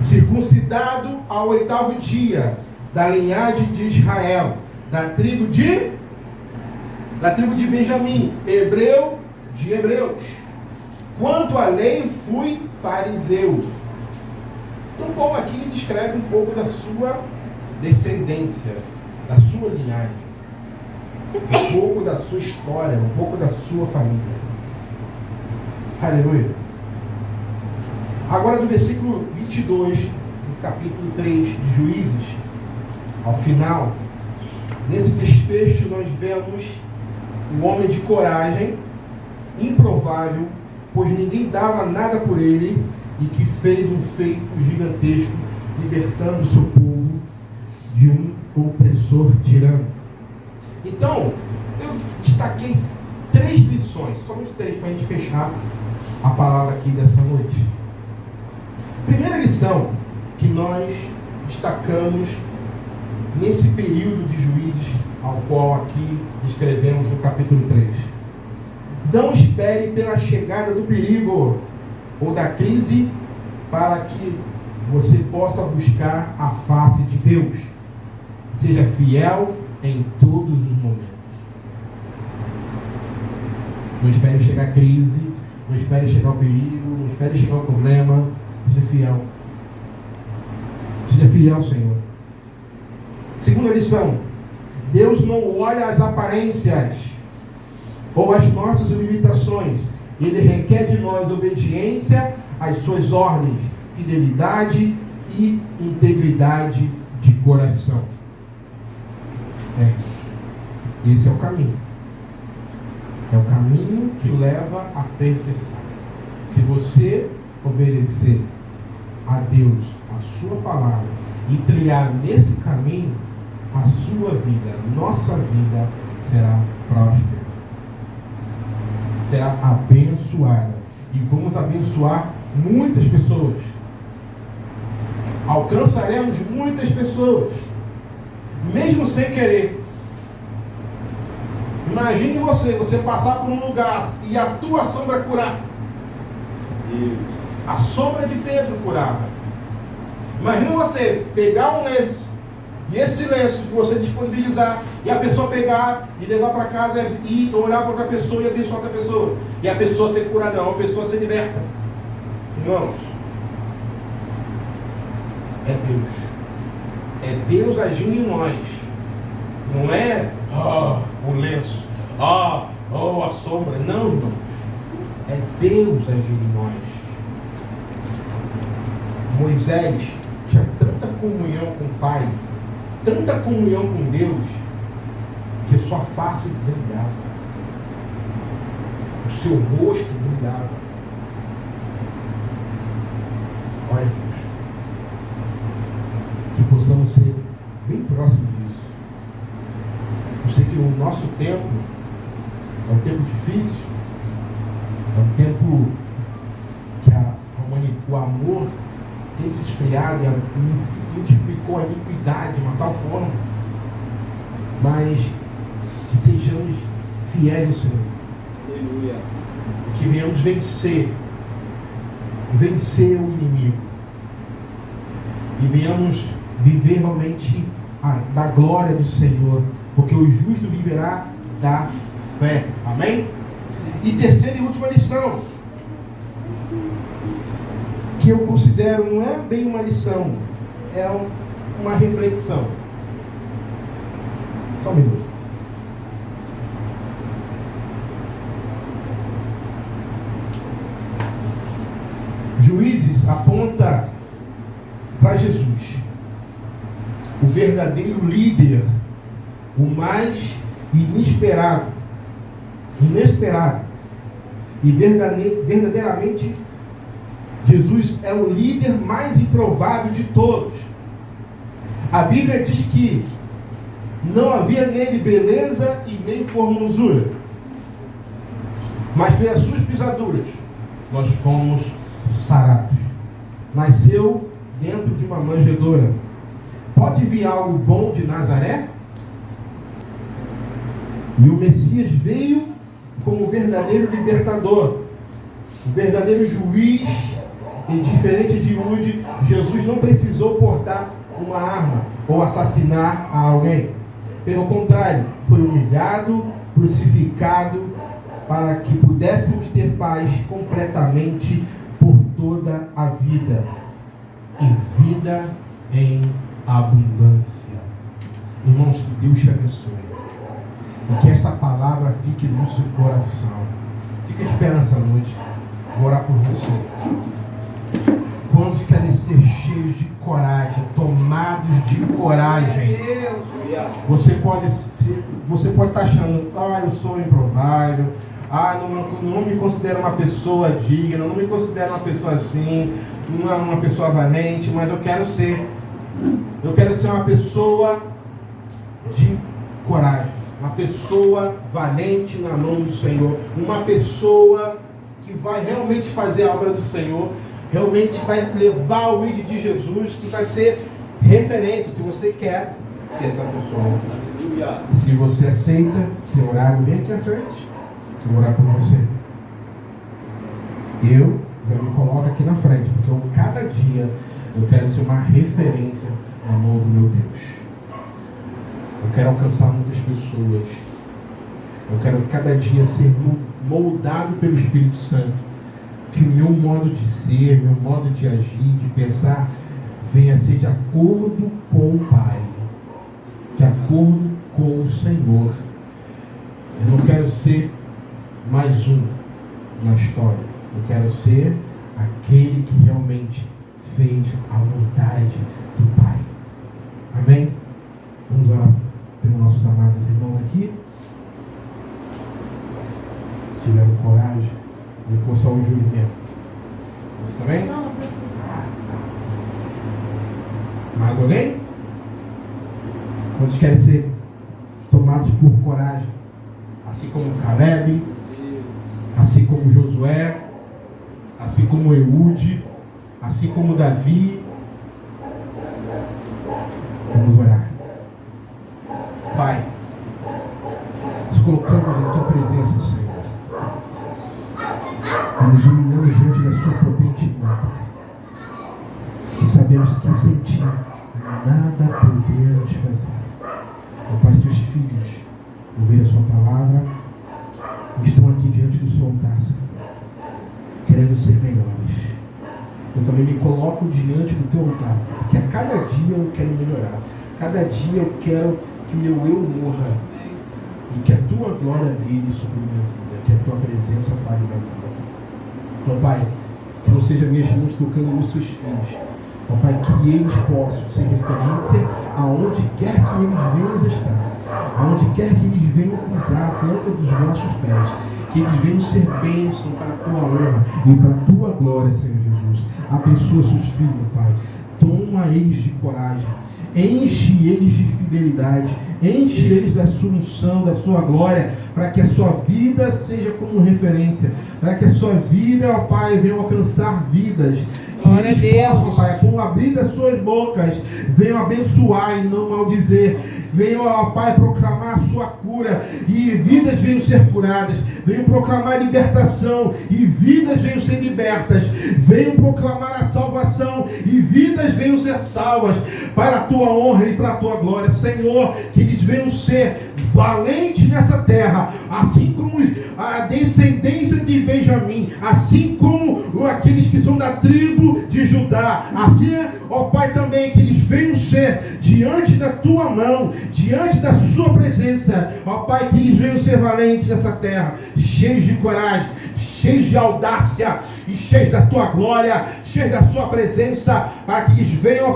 Circuncidado ao 8º dia, da linhagem de Israel, da tribo de Benjamim, hebreu de hebreus. Quanto à lei, fui fariseu. Então Paulo aqui descreve um pouco da sua descendência, da sua linhagem, um pouco da sua história, um pouco da sua família. Aleluia. Agora do versículo 22, do capítulo 3 de Juízes, ao final, nesse desfecho nós vemos um homem de coragem, improvável, pois ninguém dava nada por ele, e que fez um feito gigantesco, libertando o seu povo de um opressor tirano. Então, eu destaquei 3 lições, somente 3 para a gente fechar a palavra aqui dessa noite. Primeira lição que nós destacamos nesse período de Juízes, ao qual aqui escrevemos no capítulo 3. Não espere pela chegada do perigo ou da crise para que você possa buscar a face de Deus. Seja fiel em todos os momentos. Não espere chegar a crise, não espere chegar o perigo, não espere chegar o problema. Seja fiel. Seja fiel, Senhor. Segunda lição: Deus não olha as aparências ou as nossas limitações. Ele requer de nós obediência às suas ordens, fidelidade e integridade de coração. Esse é o caminho. É o caminho que leva à perfeição. Se você obedecer a Deus, a sua palavra, e trilhar nesse caminho, a sua vida, a nossa vida será próspera. Será abençoada. E vamos abençoar muitas pessoas. Alcançaremos muitas pessoas, mesmo sem querer. Imagine você passar por um lugar e a tua sombra curar. A sombra de Pedro curava. Imagina você pegar um lenço, e esse lenço que você disponibilizar, e a pessoa pegar e levar para casa e orar para outra pessoa e abençoar outra pessoa. E a pessoa ser curada, a pessoa ser liberta. Irmãos, é Deus. É Deus agindo em nós. Não é o lenço, a sombra. Não, irmãos. É Deus agindo em nós. Moisés tinha tanta comunhão com o Pai, tanta comunhão com Deus, que sua face brilhava, o seu rosto brilhava. Olha, que possamos ser bem próximos disso. Eu sei que o nosso tempo é um tempo difícil, é um tempo que o amor tem se esfriado e multiplicou a iniquidade de uma tal forma, mas que sejamos fiéis ao Senhor. Aleluia. Que venhamos vencer o inimigo e venhamos viver realmente da glória do Senhor, porque o justo viverá da fé. Amém? E terceira e última lição, que eu considero não é bem uma lição, é uma reflexão. Só um minuto. Juízes aponta para Jesus, o verdadeiro líder, o mais inesperado e verdadeiramente Jesus é o líder mais improvável de todos. A Bíblia diz que não havia nele beleza e nem formosura, mas pelas suas pisaduras nós fomos sarados. Nasceu dentro de uma manjedoura. Pode vir algo bom de Nazaré? E o Messias veio como verdadeiro libertador, o verdadeiro juiz. E diferente de Rude, Jesus não precisou portar uma arma ou assassinar a alguém. Pelo contrário, foi humilhado, crucificado, para que pudéssemos ter paz completamente por toda a vida. E vida em abundância. Irmãos, que Deus te abençoe. E que esta palavra fique no seu coração. Fica de pé nessa noite. Vou orar por você. Quantos querem ser cheios de coragem, tomados de coragem? Você pode estar achando, eu sou improvável, não me considero uma pessoa digna, não me considero uma pessoa assim, não é uma pessoa valente, mas eu quero ser uma pessoa de coragem, uma pessoa valente na mão do Senhor, uma pessoa que vai realmente fazer a obra do Senhor, realmente vai levar o ID de Jesus, que vai ser referência, se você quer ser essa pessoa. E se você aceita ser orado, vem aqui à frente, que eu vou orar por você. Eu me coloco aqui na frente, porque cada dia eu quero ser uma referência na mão do meu Deus. Eu quero alcançar muitas pessoas. Eu quero cada dia ser moldado pelo Espírito Santo. Que o meu modo de ser, meu modo de agir, de pensar, venha a ser de acordo com o Pai, de acordo com o Senhor. Eu não quero ser mais um na história. Eu quero ser aquele que realmente fez a vontade do Pai. Amém? Vamos orar pelos nossos amados irmãos aqui. Tiveram coragem. Não for só o Júlio mesmo. Você também? Mais alguém? Quantos querem ser tomados por coragem? Assim como Caleb, assim como Josué, assim como Eude, assim como Davi. Vamos orar. Pai, nos colocamos em tua presença, Senhor. Nos humilhamos diante da sua potente mão. E sabemos que sem ti nada podemos fazer. Ó Pai, seus filhos ouviram a sua palavra e estão aqui diante do seu altar, Senhor, querendo ser melhores. Eu também me coloco diante do teu altar, porque a cada dia eu quero melhorar. Cada dia eu quero que meu eu morra e que a tua glória brilhe sobre a minha vida, que a tua presença fale mais alto. Ó Pai, que não seja minhas mãos tocando nos seus filhos. Ó Pai, que eles possam ser referência aonde quer que eles venham estar, aonde quer que eles venham pisar a planta dos nossos pés, que eles venham ser bênção para a tua honra e para a tua glória, Senhor Jesus. Abençoa seus filhos, Pai. Toma eles de coragem. Enche eles de fidelidade, enche eles da sua unção, da sua glória, para que a sua vida seja como referência, para que a sua vida, ó Pai, venha alcançar vidas. Glória a Deus. Possam, Pai, com o abrir das suas bocas, venham abençoar e não maldizer. Venham, ó Pai, proclamar a sua cura e vidas venham ser curadas. Venham proclamar libertação e vidas venham ser libertas. Venham proclamar a salvação e vidas venham ser salvas para a tua honra e para a tua glória. Senhor, que eles venham ser valentes nessa terra, assim como a descendência de Benjamim, assim como aqueles que são da tribo de Judá, assim, ó Pai, também que eles venham ser diante da tua mão, diante da sua presença, ó Pai, que eles venham ser valentes nessa terra, cheios de coragem, cheios de audácia e cheios da tua glória, cheios da sua presença, para que eles venham,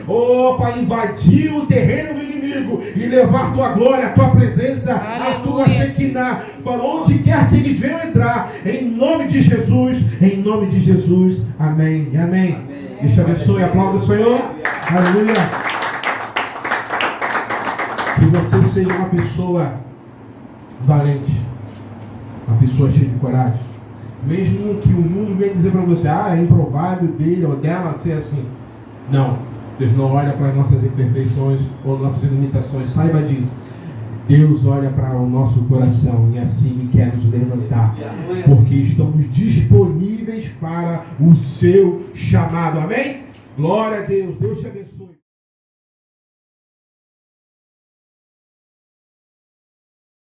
ó Pai, invadir o terreno do inimigo e levar a tua glória, a tua presença, a tua Shekinah, para onde quer que eles venham entrar, em nome de Jesus, em nome de Jesus, amém e amém. Deus te abençoe, aplauda o Senhor, aleluia. Que você seja uma pessoa valente, uma pessoa cheia de coragem, mesmo que o mundo venha dizer para você, é improvável dele ou dela ser assim. Não, Deus não olha para as nossas imperfeições ou nossas limitações, saiba disso. Deus olha para o nosso coração e assim quer nos levantar, porque estamos disponíveis para o seu chamado. Amém? Glória a Deus. Deus te abençoe.